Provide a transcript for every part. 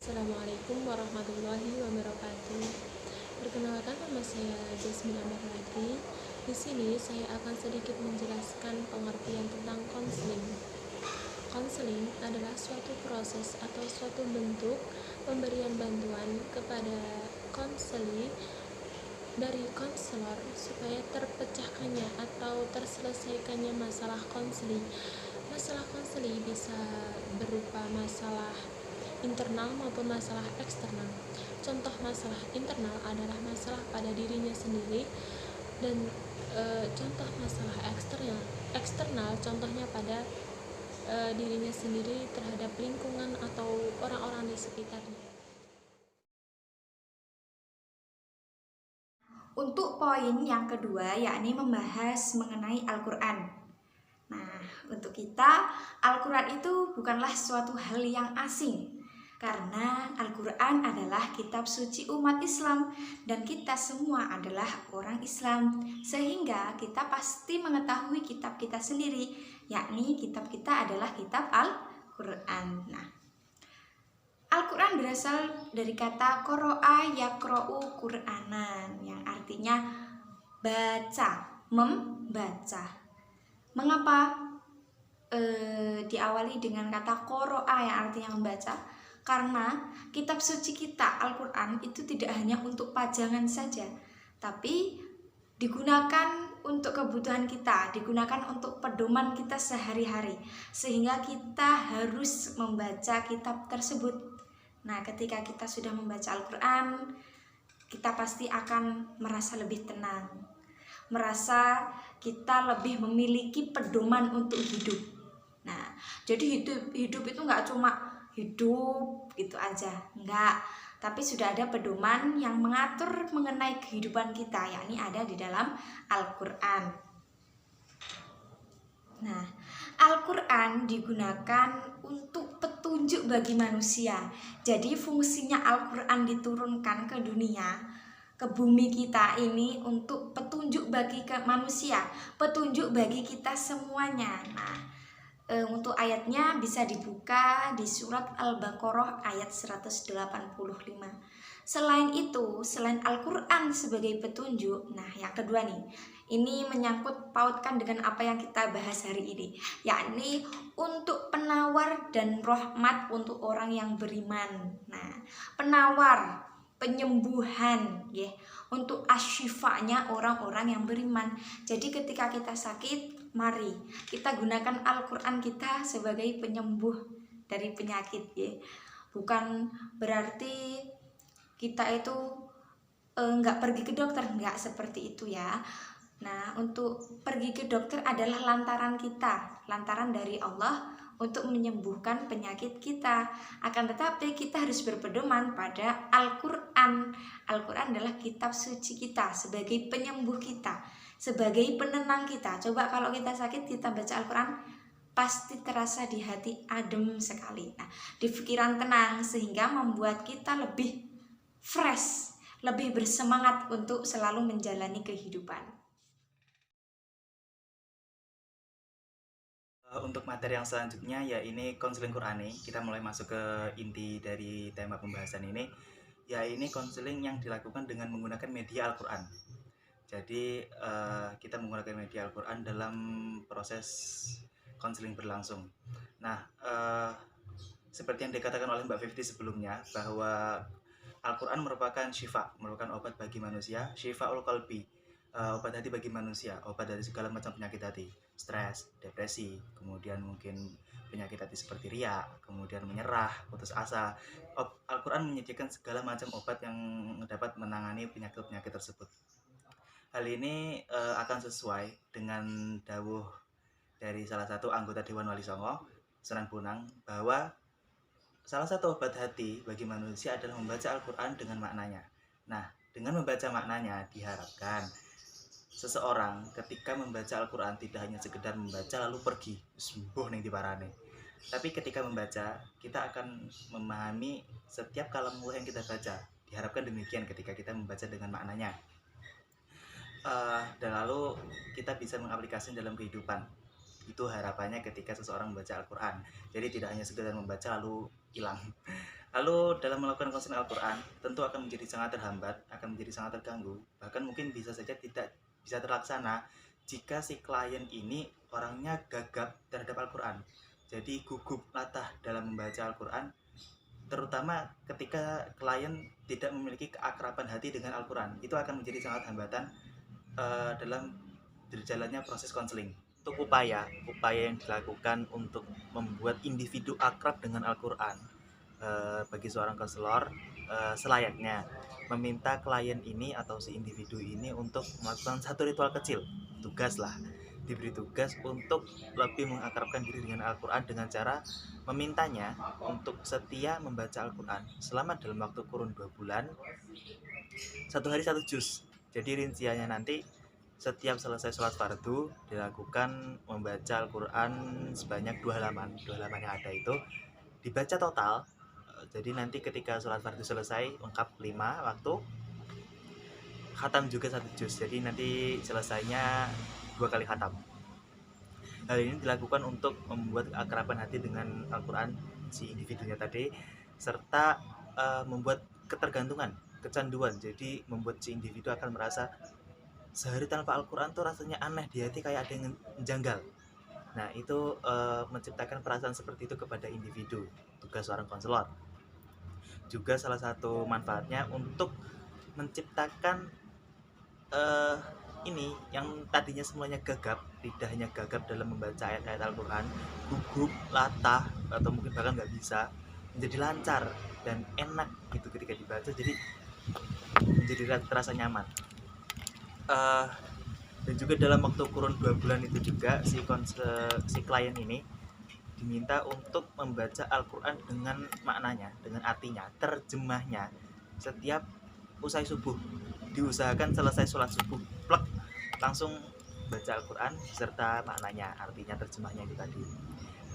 Assalamualaikum warahmatullahi wabarakatuh. Perkenalkan, nama saya Jasmine Amarwati. Di sini saya akan sedikit menjelaskan pengertian tentang konseling. Konseling adalah suatu proses atau suatu bentuk pemberian bantuan kepada konseli dari konselor supaya terpecahkannya atau terselesaikannya masalah konseli. Masalah konseli bisa berupa masalah internal maupun masalah eksternal. Contoh masalah internal adalah masalah pada dirinya sendiri, dan contoh masalah eksternal contohnya pada dirinya sendiri terhadap lingkungan atau orang-orang di sekitarnya. Untuk poin yang kedua, yakni membahas mengenai Al-Quran. Nah, untuk kita, Al-Quran itu bukanlah suatu hal yang asing, karena Al-Quran adalah kitab suci umat Islam, dan kita semua adalah orang Islam, sehingga kita pasti mengetahui kitab kita sendiri, yakni kitab kita adalah kitab Al-Quran. Nah, Al-Quran berasal dari kata qoro'a yaqro'u Qur'anan, yang artinya baca, membaca. Mengapa diawali dengan kata qoro'a yang artinya membaca? Karena kitab suci kita Al-Quran itu tidak hanya untuk pajangan saja, tapi digunakan untuk kebutuhan kita, digunakan untuk pedoman kita sehari-hari, sehingga kita harus membaca kitab tersebut. Nah, ketika kita sudah membaca Al-Quran, kita pasti akan merasa lebih tenang, merasa kita lebih memiliki pedoman untuk hidup. Nah, jadi hidup itu nggak cuma hidup gitu aja, nggak. Tapi sudah ada pedoman yang mengatur mengenai kehidupan kita, yakni ada di dalam Al-Quran. Nah, Al-Quran digunakan untuk petunjuk bagi manusia. Jadi fungsinya Al-Quran diturunkan ke dunia, ke bumi kita ini untuk petunjuk bagi manusia, petunjuk bagi kita semuanya. Nah, untuk ayatnya bisa dibuka di surat Al-Baqarah ayat 185. Selain itu, selain Al-Quran sebagai petunjuk, nah yang kedua nih, ini menyangkut pautkan dengan apa yang kita bahas hari ini, yakni untuk penawar dan rahmat untuk orang yang beriman. Nah, penawar, penyembuhan, ya, untuk asyifanya orang-orang yang beriman. Jadi ketika kita sakit, mari kita gunakan Al-Quran kita sebagai penyembuh dari penyakit, ya. Bukan berarti kita itu nggak pergi ke dokter, nggak seperti itu ya. Nah, untuk pergi ke dokter adalah lantaran kita, lantaran dari Allah untuk menyembuhkan penyakit kita. Akan tetapi kita harus berpedoman pada Al-Quran. Al-Quran adalah kitab suci kita sebagai penyembuh kita, sebagai penenang kita. Coba kalau kita sakit, kita baca Al-Quran, pasti terasa di hati adem sekali. Nah, di pikiran tenang, sehingga membuat kita lebih fresh, lebih bersemangat untuk selalu menjalani kehidupan. Untuk materi yang selanjutnya, ya ini konseling Qurani. Kita mulai masuk ke inti dari tema pembahasan ini, ya ini konseling yang dilakukan dengan menggunakan media Al-Quran. Jadi kita menggunakan media Al-Quran dalam proses konseling berlangsung. Nah, seperti yang dikatakan oleh Mbak Fifty sebelumnya, bahwa Al-Quran merupakan syifa, merupakan obat bagi manusia, syifaul qalbi, obat hati bagi manusia, obat dari segala macam penyakit hati, stres, depresi, kemudian mungkin penyakit hati seperti riya, kemudian menyerah, putus asa. Al-Quran menyediakan segala macam obat yang dapat menangani penyakit-penyakit tersebut. Hal ini akan sesuai dengan dawuh dari salah satu anggota Dewan Wali Songo, Sunan Bonang, bahwa salah satu obat hati bagi manusia adalah membaca Al-Quran dengan maknanya. Nah, dengan membaca maknanya diharapkan seseorang ketika membaca Al-Quran tidak hanya sekedar membaca lalu pergi sembuh ning diparane. Tapi ketika membaca, kita akan memahami setiap kalimat yang kita baca. Diharapkan demikian ketika kita membaca dengan maknanya. Dan lalu kita bisa mengaplikasikan dalam kehidupan. Itu harapannya ketika seseorang membaca Al-Quran. Jadi tidak hanya sekedar membaca lalu hilang. Lalu dalam melakukan konseling Al-Quran tentu akan menjadi sangat terhambat, akan menjadi sangat terganggu, bahkan mungkin bisa saja tidak bisa terlaksana jika si klien ini orangnya gagap terhadap Al-Quran. Jadi gugup latah dalam membaca Al-Quran, terutama ketika klien tidak memiliki keakraban hati dengan Al-Quran. Itu akan menjadi sangat hambatan dalam berjalannya proses konseling. Untuk upaya yang dilakukan untuk membuat individu akrab dengan Al-Quran, bagi seorang konselor selayaknya meminta klien ini atau si individu ini untuk melakukan satu ritual kecil, tugas lah, diberi tugas untuk lebih mengakrabkan diri dengan Al-Quran dengan cara memintanya untuk setia membaca Al-Quran selama dalam waktu kurun 2 bulan, 1 hari 1 juz. Jadi rinciannya nanti setiap selesai sholat fardu dilakukan membaca Al-Quran sebanyak 2 halaman. 2 halaman yang ada itu dibaca total. Jadi nanti ketika sholat fardu selesai lengkap 5 waktu, khatam juga 1 juz. Jadi nanti selesainya 2 kali khatam. Hal ini dilakukan untuk membuat keakraban hati dengan Al-Quran si individunya tadi, serta membuat ketergantungan, kecanduan. Jadi membuat si individu akan merasa sehari tanpa Al-Quran tuh rasanya aneh di hati, kayak ada yang menjanggal. Nah itu menciptakan perasaan seperti itu kepada individu. Tugas seorang konselor juga salah satu manfaatnya untuk menciptakan ini yang tadinya semuanya gagap, lidahnya gagap dalam membaca ayat-ayat Al-Quran, gugup, latah, atau mungkin bahkan nggak bisa, menjadi lancar dan enak gitu ketika dibaca. Jadi menjadi terasa nyaman. Dan juga dalam waktu kurun 2 bulan itu juga si klien ini diminta untuk membaca Al-Quran dengan maknanya, dengan artinya, terjemahnya setiap usai subuh. Diusahakan selesai sholat subuh plek langsung baca Al-Quran serta maknanya, artinya, terjemahnya itu tadi.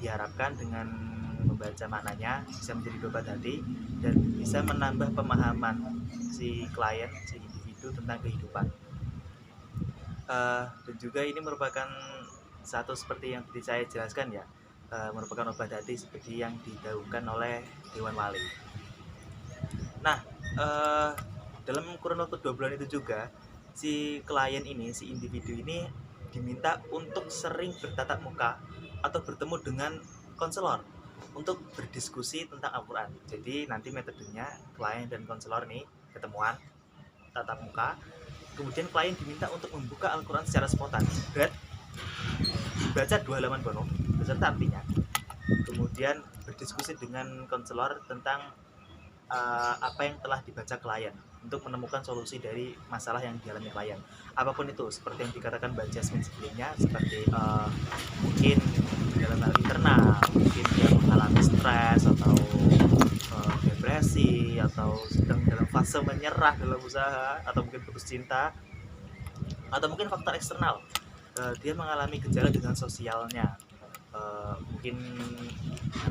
Diharapkan dengan membaca maknanya bisa menjadi beban hati dan bisa menambah pemahaman si klien, si individu tentang kehidupan. Dan juga ini merupakan satu seperti yang tadi saya jelaskan ya, merupakan obat hati seperti yang digaungkan oleh Dewan Wali. Nah, dalam kurun waktu 2 bulan itu juga si klien ini, si individu ini diminta untuk sering bertatap muka atau bertemu dengan konselor untuk berdiskusi tentang Al-Quran. Jadi nanti metodenya klien dan konselor nih ketemuan, tatap muka, kemudian klien diminta untuk membuka Al-Quran secara spontan, baca 2 halaman penuh beserta artinya, kemudian berdiskusi dengan konselor tentang apa yang telah dibaca klien untuk menemukan solusi dari masalah yang dialami klien, apapun itu, seperti yang dikatakan Mbak Jasmine sebelumnya, seperti mungkin dalam hal internal, mungkin dia mengalami stres atau depresi, atau sedang dalam fase menyerah dalam usaha, atau mungkin putus cinta, atau mungkin faktor eksternal, dia mengalami gejala dengan sosialnya, mungkin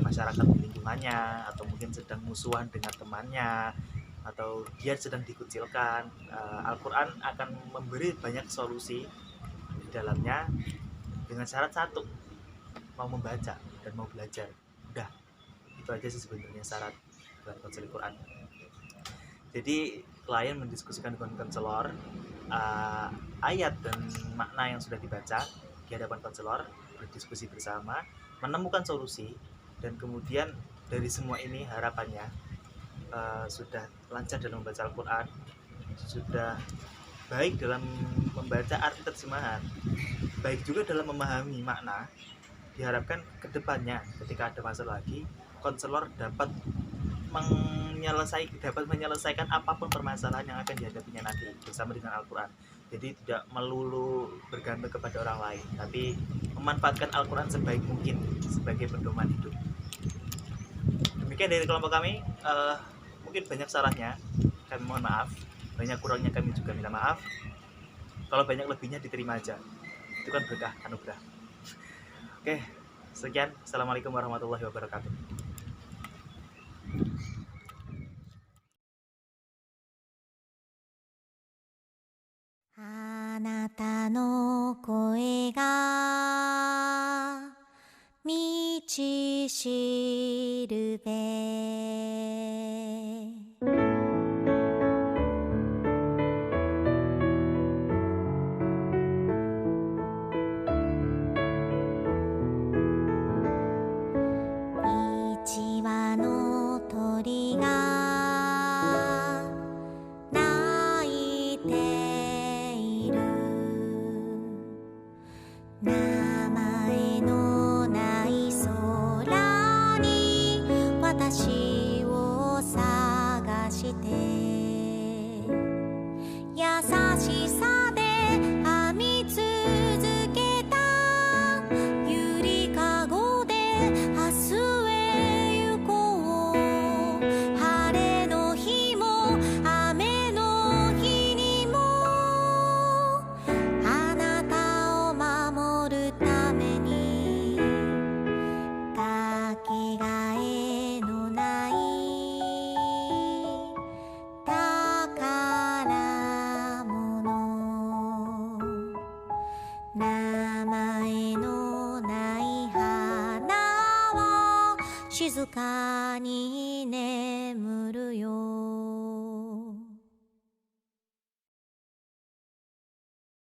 masyarakat di lingkungannya, atau mungkin sedang musuhan dengan temannya, atau dia sedang dikucilkan. Al-Quran akan memberi banyak solusi di dalamnya dengan syarat satu, mau membaca dan mau belajar. Udah, itu aja sih sebenarnya syarat dalam konseling Quran. Jadi klien mendiskusikan dengan konselor ayat dan makna yang sudah dibaca di hadapan konselor, berdiskusi bersama, menemukan solusi, dan kemudian dari semua ini harapannya sudah lancar dalam membaca Al-Quran, sudah baik dalam membaca arti terjemahan, baik juga dalam memahami makna. Diharapkan kedepannya ketika ada masalah lagi, konselor dapat menyelesaikan apapun permasalahan yang akan dihadapinya nanti bersama dengan Al-Quran. Jadi tidak melulu bergantung kepada orang lain, tapi memanfaatkan Al-Quran sebaik mungkin sebagai pedoman hidup. Demikian dari kelompok kami. Mungkin banyak salahnya, kami mohon maaf. Banyak kurangnya kami juga minta maaf. Kalau banyak lebihnya diterima aja, itu kan berkah, anugerah. Oke, sekian. Assalamualaikum warahmatullahi wabarakatuh. あなたの声がしるべ一羽の鳥が鳴いている名前のない空に私を探して優しさで編み続けたゆりかごで明日へ行こう晴れの日も雨の日にもあなたを守るためにかけがえのない宝物名前のない花を静かに